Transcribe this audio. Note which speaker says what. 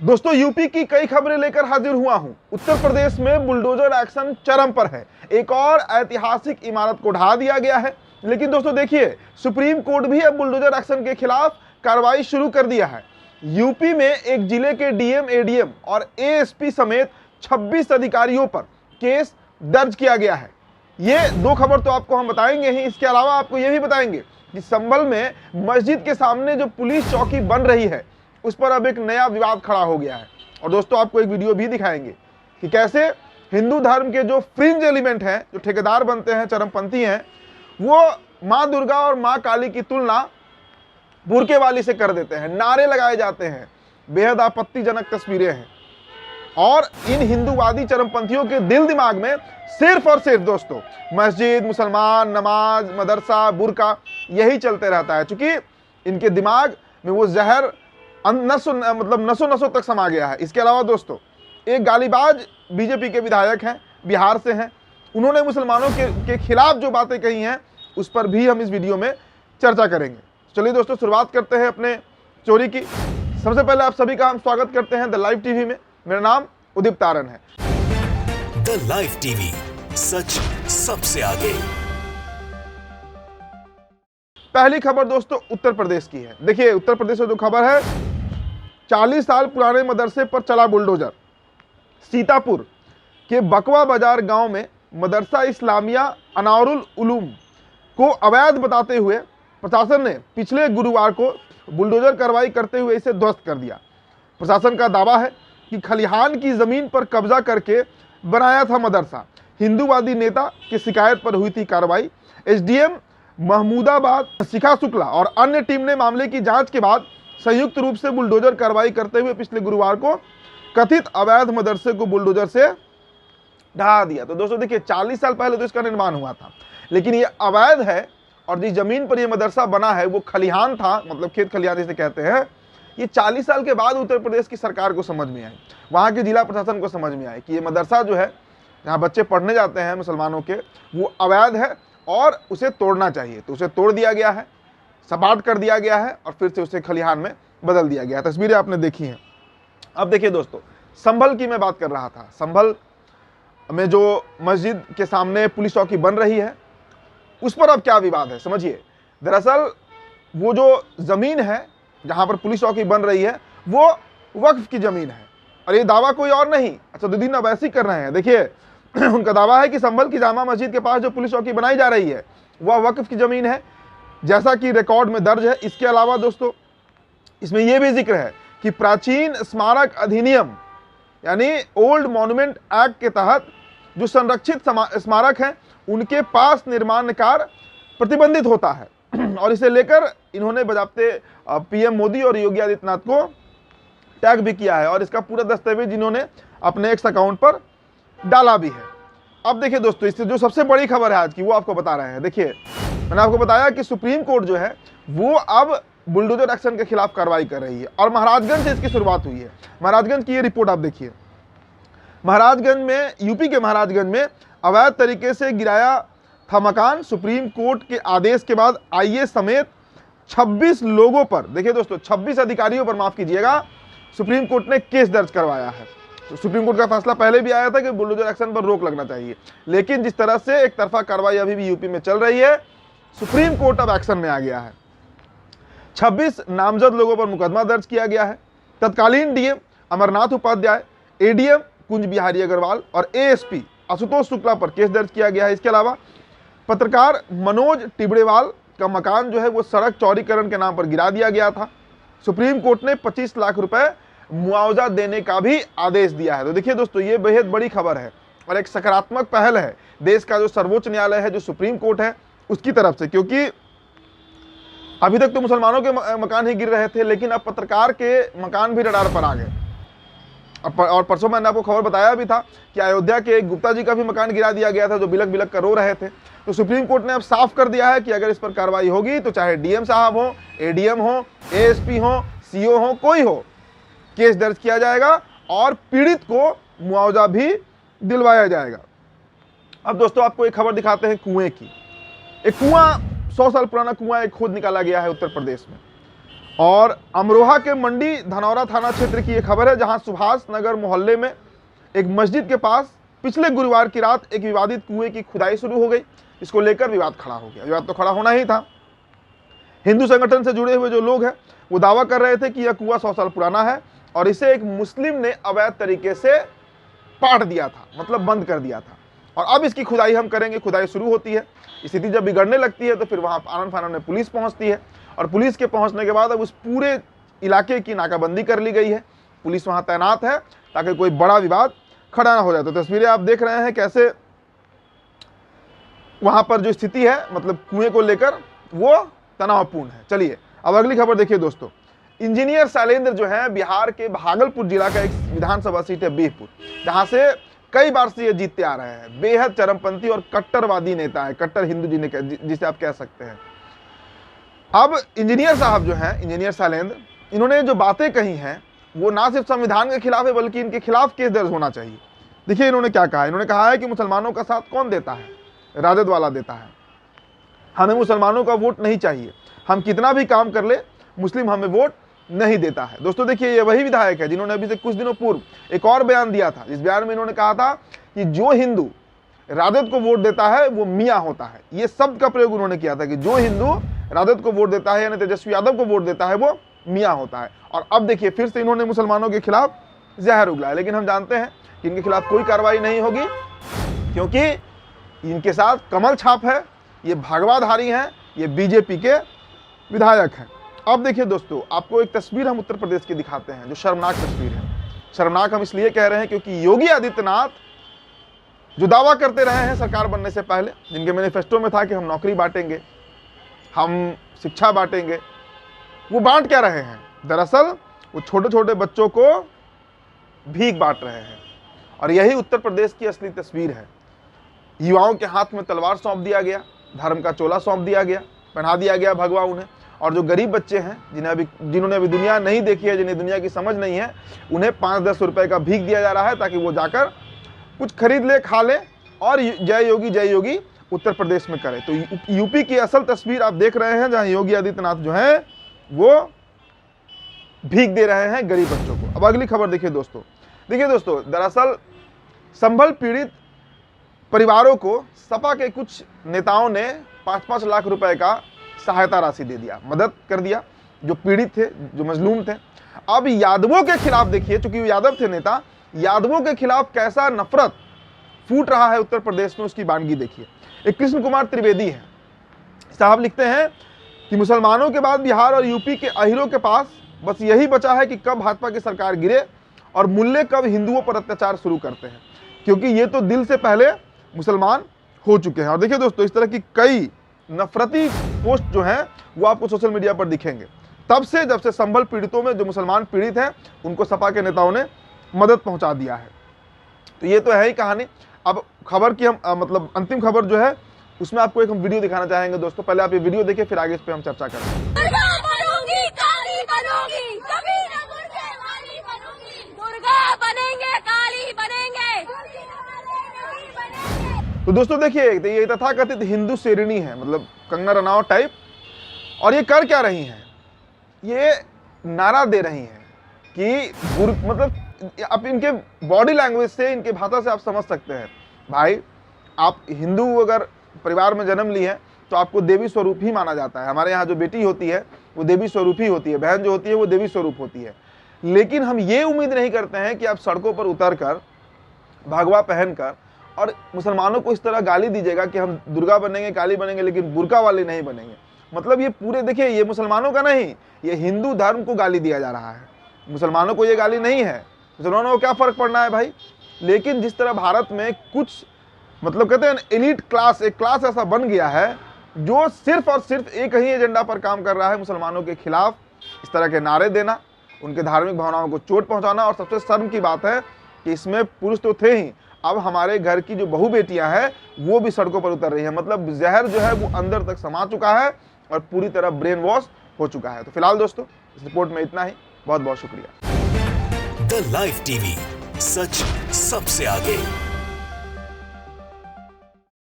Speaker 1: दोस्तों यूपी की कई खबरें लेकर हाजिर हुआ हूं। उत्तर प्रदेश में बुलडोजर एक्शन चरम पर है। एक और ऐतिहासिक इमारत को ढा दिया गया है। लेकिन दोस्तों देखिए, सुप्रीम कोर्ट भी अब बुलडोजर एक्शन के खिलाफ कार्रवाई शुरू कर दिया है। यूपी में एक जिले के डीएम, एडीएम और एएसपी समेत 26 अधिकारियों पर केस दर्ज किया गया है। ये दो खबर तो आपको हम बताएंगे ही, इसके अलावा आपको ये भी बताएंगे कि संभल में मस्जिद के सामने जो पुलिस चौकी बन रही है उस पर अब एक नया विवाद खड़ा हो गया है। और दोस्तों आपको एक वीडियो भी दिखाएंगे कि कैसे हिंदू धर्म के जो फ्रिंज एलिमेंट हैं, जो ठेकेदार बनते हैं, चरमपंथी हैं, वो माँ दुर्गा और माँ काली की तुलना बुरके वाली से कर देते हैं, नारे लगाए जाते हैं, बेहद आपत्तिजनक तस्वीरें हैं। और इन हिंदूवादी चरमपंथियों के दिल दिमाग में सिर्फ और सिर्फ दोस्तों मस्जिद, मुसलमान, नमाज, मदरसा, बुरका यही चलते रहता है। चूंकि इनके दिमाग में वो जहर नसों नसों तक समा गया है। इसके अलावा दोस्तों एक गालीबाज बीजेपी के विधायक हैं, बिहार से हैं, उन्होंने मुसलमानों के खिलाफ जो बातें कही हैं उस पर भी हम इस वीडियो में चर्चा करेंगे। चलिए दोस्तों शुरुआत करते हैं अपने चोरी की। सबसे पहले आप सभी का हम स्वागत करते हैं द लाइव टीवी में। मेरा नाम उदित तारन है।
Speaker 2: द लाइव टीवी, सच सबसे आगे।
Speaker 1: पहली खबर दोस्तों उत्तर प्रदेश की है। देखिए उत्तर प्रदेश में जो खबर है, 40 साल पुराने मदरसे पर चला बुलडोजर। सीतापुर के बकवा बाजार गांव में मदरसा इस्लामिया अनारुल उलूम को अवैध बताते हुए प्रशासन ने पिछले गुरुवार को बुलडोजर कार्रवाई करते हुए इसे ध्वस्त कर दिया। प्रशासन का दावा है कि खलिहान की जमीन पर कब्जा करके बनाया था मदरसा। हिंदूवादी नेता की शिकायत पर हुई थी कार्रवाई। एसडीएम महमूदाबाद शिखा शुक्ला और अन्य टीम ने मामले की जांच के बाद संयुक्त रूप से बुलडोजर कार्रवाई करते हुए पिछले गुरुवार को कथित अवैध मदरसे को बुलडोजर से ढहा दिया। तो दोस्तों देखिए, 40 साल पहले तो इसका निर्माण हुआ था, लेकिन ये अवैध है। और जिस जमीन पर यह मदरसा बना है वो खलिहान था, मतलब खेत खलिहान जिसे कहते हैं। ये 40 साल के बाद उत्तर प्रदेश की सरकार को समझ में आई, वहाँ के जिला प्रशासन को समझ में आई कि ये मदरसा जो है, जहाँ बच्चे पढ़ने जाते हैं मुसलमानों के, वो अवैध है और उसे तोड़ना चाहिए। तो उसे तोड़ दिया गया है, सपाट कर दिया गया है और फिर से उसे खलिहान में बदल दिया गया है। तस्वीरें आपने देखी हैं। अब देखिए दोस्तों, संभल की मैं बात कर रहा था। संभल में जो मस्जिद के सामने पुलिस चौकी बन रही है उस पर अब क्या विवाद है समझिए। दरअसल वो जो ज़मीन है जहाँ पर पुलिस चौकी बन रही है वो वक्फ की ज़मीन है और ये दावा कोई और नहीं, असदुद्दीन अवैसी कर रहे हैं। देखिए उनका दावा है कि संभल की जामा मस्जिद के पास जो पुलिस चौकी बनाई जा रही है वह वक्फ की ज़मीन है, जैसा कि रिकॉर्ड में दर्ज है। इसके अलावा दोस्तों इसमें यह भी जिक्र है कि प्राचीन स्मारक अधिनियम यानी ओल्ड मॉन्यूमेंट एक्ट के तहत जो संरक्षित स्मारक हैं उनके पास निर्माण कार्य प्रतिबंधित होता है। और इसे लेकर इन्होंने बजाते पीएम मोदी और योगी आदित्यनाथ को टैग भी किया है और इसका पूरा दस्तावेज इन्होंने अपने एक्स अकाउंट पर डाला भी है। अब देखिए दोस्तों, इससे जो सबसे बड़ी खबर है आज की वो आपको बता रहे हैं। देखिए मैंने आपको बताया कि सुप्रीम कोर्ट जो है वो अब बुलडोजर एक्शन के खिलाफ कार्रवाई कर रही है और महाराजगंज से इसकी शुरुआत हुई है। महाराजगंज की ये रिपोर्ट आप देखिए। महाराजगंज में, यूपी के महाराजगंज में अवैध तरीके से गिराया था मकान। सुप्रीम कोर्ट के आदेश के बाद आईए समेत 26 लोगों पर, देखिए दोस्तों 26 अधिकारियों पर, माफ कीजिएगा, सुप्रीम कोर्ट ने केस दर्ज करवाया है। तो सुप्रीम कोर्ट का फैसला पहले भी आया था कि बुलडोजर एक्शन पर रोक लगना चाहिए, लेकिन जिस तरह से एक तरफा कार्रवाई अभी भी यूपी में चल रही है, सुप्रीम कोर्ट अब एक्शन में आ गया है। 26 नामजद लोगों पर मुकदमा दर्ज किया गया है। तत्कालीन डीएम अमरनाथ उपाध्याय, एडीएम कुंज बिहारी अग्रवाल और एएसपी आशुतोष शुक्ला पर केस दर्ज किया गया है। इसके अलावा पत्रकार मनोज टिबड़ेवाल का मकान जो है वो सड़क चौड़ीकरण के नाम पर गिरा दिया गया था। सुप्रीम कोर्ट ने 25 लाख रुपए मुआवजा देने का भी आदेश दिया है। तो देखिए दोस्तों, ये बेहद बड़ी खबर है और एक सकारात्मक पहल है देश का जो सर्वोच्च न्यायालय है, जो सुप्रीम कोर्ट है, उसकी तरफ से। क्योंकि अभी तक तो मुसलमानों के मकान ही गिर रहे थे, लेकिन अब पत्रकार के मकान भी रडार पर आ गए। और परसों मैंने आपको खबर बताया भी था कि अयोध्या के गुप्ता जी का भी मकान गिरा दिया गया था, जो बिलक बिलक कर रो रहे थे। तो सुप्रीम कोर्ट ने अब साफ कर दिया है कि अगर इस पर कार्रवाई होगी तो चाहे डीएम साहब हो, एडीएम हो, एएसपी हो, सीओ हो, कोई हो, केस दर्ज किया जाएगा और पीड़ित को मुआवजा भी दिलवाया जाएगा। अब दोस्तों आपको एक खबर दिखाते हैं कुएं की। एक कुआं, 100 साल पुराना कुआं एक खोद निकाला गया है उत्तर प्रदेश में और अमरोहा के मंडी धनौरा थाना क्षेत्र की यह खबर है, जहां सुभाष नगर मोहल्ले में एक मस्जिद के पास पिछले गुरुवार की रात एक विवादित कुएं की खुदाई शुरू हो गई। इसको लेकर विवाद खड़ा हो गया। विवाद तो खड़ा होना ही था। हिंदू संगठन से जुड़े हुए जो लोग हैं वो दावा कर रहे थे कि यह कुआं 100 साल पुराना है और इसे एक मुस्लिम ने अवैध तरीके से पाट दिया था, मतलब बंद कर दिया था, और अब इसकी खुदाई हम करेंगे। खुदाई शुरू होती है, स्थिति जब बिगड़ने लगती है तो फिर वहाँ आनन फानन में पुलिस पहुँचती है और पुलिस के पहुँचने के बाद अब उस पूरे इलाके की नाकाबंदी कर ली गई है। पुलिस वहाँ तैनात है ताकि कोई बड़ा विवाद खड़ा ना हो जाए। तो तस्वीरें आप देख रहे हैं कैसे वहाँ पर जो स्थिति है, मतलब कुएं को लेकर, वो तनावपूर्ण है। चलिए अब अगली खबर देखिए दोस्तों। इंजीनियर शैलेंद्र जो है बिहार के भागलपुर जिला का एक विधानसभा सीट है बिहपुर, जहां से कई बार से ये जीतते आ रहे हैं। बेहद चरमपंथी और कट्टरवादी नेता है, कट्टर हिंदू जिसे आप कह सकते हैं। अब इंजीनियर साहब जो हैं, इंजीनियर शैलेंद्र, इन्होंने जो बातें कही हैं वो ना सिर्फ संविधान के खिलाफ है बल्कि इनके खिलाफ केस दर्ज होना चाहिए। देखिए इन्होंने क्या कहा है। इन्होंने कहा है कि मुसलमानों का साथ कौन देता है? राजद वाला देता है। हमें मुसलमानों का वोट नहीं चाहिए, हम कितना भी काम कर ले मुस्लिम हमें वोट नहीं देता है। दोस्तों देखिए ये वही विधायक है जिन्होंने अभी से कुछ दिनों पूर्व एक और बयान दिया था। इस बयान में इन्होंने कहा था कि जो हिंदू राजद को वोट देता है वो मियाँ होता है। ये शब्द का प्रयोग उन्होंने किया था कि जो हिंदू राजद को वोट देता है यानी तेजस्वी यादव को वोट देता है वो मियाँ होता है। और अब देखिए फिर से इन्होंने मुसलमानों के खिलाफ जहर उगला। लेकिन हम जानते हैं कि इनके खिलाफ कोई कार्रवाई नहीं होगी क्योंकि इनके साथ कमल छाप है, ये भागवाधारी हैं, ये बीजेपी के विधायक हैं। अब देखिए दोस्तों, आपको एक तस्वीर हम उत्तर प्रदेश की दिखाते हैं जो शर्मनाक तस्वीर है। शर्मनाक हम इसलिए कह रहे हैं क्योंकि योगी आदित्यनाथ जो दावा करते रहे हैं सरकार बनने से पहले, जिनके मैनिफेस्टो में था कि हम नौकरी बांटेंगे, हम शिक्षा बांटेंगे, वो बांट क्या रहे हैं? दरअसल वो छोटे छोटे बच्चों को भीख बांट रहे हैं। और यही उत्तर प्रदेश की असली तस्वीर है। युवाओं के हाथ में तलवार सौंप दिया गया, धर्म का चोला सौंप दिया गया, पहना दिया गया भगवा उन्हें। और जो गरीब बच्चे हैं जिन्होंने अभी दुनिया नहीं देखी है, जिन्हें दुनिया की समझ नहीं है, उन्हें 5-10 रुपए का भीख दिया जा रहा है ताकि वो जाकर कुछ खरीद ले, खा ले और जय योगी उत्तर प्रदेश में करे। तो यूपी की असल तस्वीर आप देख रहे हैं जहां योगी आदित्यनाथ जो है वो भीख दे रहे हैं गरीब बच्चों को। अब अगली खबर देखिए दोस्तों। दरअसल संभल पीड़ित परिवारों को सपा के कुछ नेताओं ने 5-5 लाख रुपए का सहायता राशि दे दिया, मदद कर दिया जो पीड़ित थे, जो मजलूम थे। अब यादवों के खिलाफ देखिए, चूंकि वो यादव थे नेता, यादवों के खिलाफ कैसा नफरत फूट रहा है उत्तर प्रदेश में, उसकी वानगी देखिए। एक कृष्ण कुमार त्रिवेदी है साहब, लिखते हैं कि मुसलमानों के बाद बिहार और यूपी के अहीरों के पास बस यही बचा है कि कब भाजपा की सरकार गिरे और मुल्ले कब हिंदुओं पर अत्याचार शुरू करते हैं, क्योंकि ये तो दिल से पहले मुसलमान हो चुके हैं। और देखिए दोस्तों, इस तरह की कई नफरती पोस्ट जो हैं वो आपको सोशल मीडिया पर दिखेंगे। तब से जब से संभल पीड़ितों में जो मुसलमान पीड़ित हैं उनको सपा के नेताओं ने मदद पहुंचा दिया है। तो ये तो है ही कहानी। अब खबर की हम मतलब अंतिम खबर जो है उसमें आपको एक हम वीडियो दिखाना चाहेंगे दोस्तों। पहले आप ये वीडियो देखिए, फिर आगे इस पर हम चर्चा करेंगे। तो दोस्तों देखिए, ये तथाकथित हिंदू शेरनी है, मतलब कंगना रनावत टाइप। और ये कर क्या रही हैं? ये नारा दे रही हैं कि मतलब अब इनके बॉडी लैंग्वेज से, इनके भाषा से आप समझ सकते हैं भाई, आप हिंदू अगर परिवार में जन्म ली है तो आपको देवी स्वरूप ही माना जाता है। हमारे यहाँ जो बेटी होती है वो देवी स्वरूप ही होती है, बहन जो होती है वो देवी स्वरूप होती है। लेकिन हम ये उम्मीद नहीं करते हैं कि आप सड़कों पर उतर कर, भगवा पहनकर और मुसलमानों को इस तरह गाली दीजिएगा कि हम दुर्गा बनेंगे, काली बनेंगे, लेकिन बुर्का वाले नहीं बनेंगे। मतलब ये पूरे देखिए, ये मुसलमानों का नहीं, ये हिंदू धर्म को गाली दिया जा रहा है। मुसलमानों को ये गाली नहीं है, मुसलमानों को क्या फर्क पड़ना है भाई। लेकिन जिस तरह भारत में कुछ मतलब कहते हैं एलीट क्लास, एक क्लास ऐसा बन गया है जो सिर्फ और सिर्फ एक ही एजेंडा पर काम कर रहा है, मुसलमानों के खिलाफ इस तरह के नारे देना, उनके धार्मिक भावनाओं को चोट पहुंचाना। और सबसे शर्म की बात है कि इसमें पुरुष तो थे ही, अब हमारे घर की जो बहू बेटियां हैं वो भी सड़कों पर उतर रही हैं। मतलब जहर जो है वो अंदर तक समा चुका है और पूरी तरह ब्रेन वॉश हो चुका है। तो फिलहाल दोस्तों इस रिपोर्ट में इतना ही। बहुत बहुत शुक्रिया।
Speaker 2: द लाइव टीवी, सच सबसे आगे।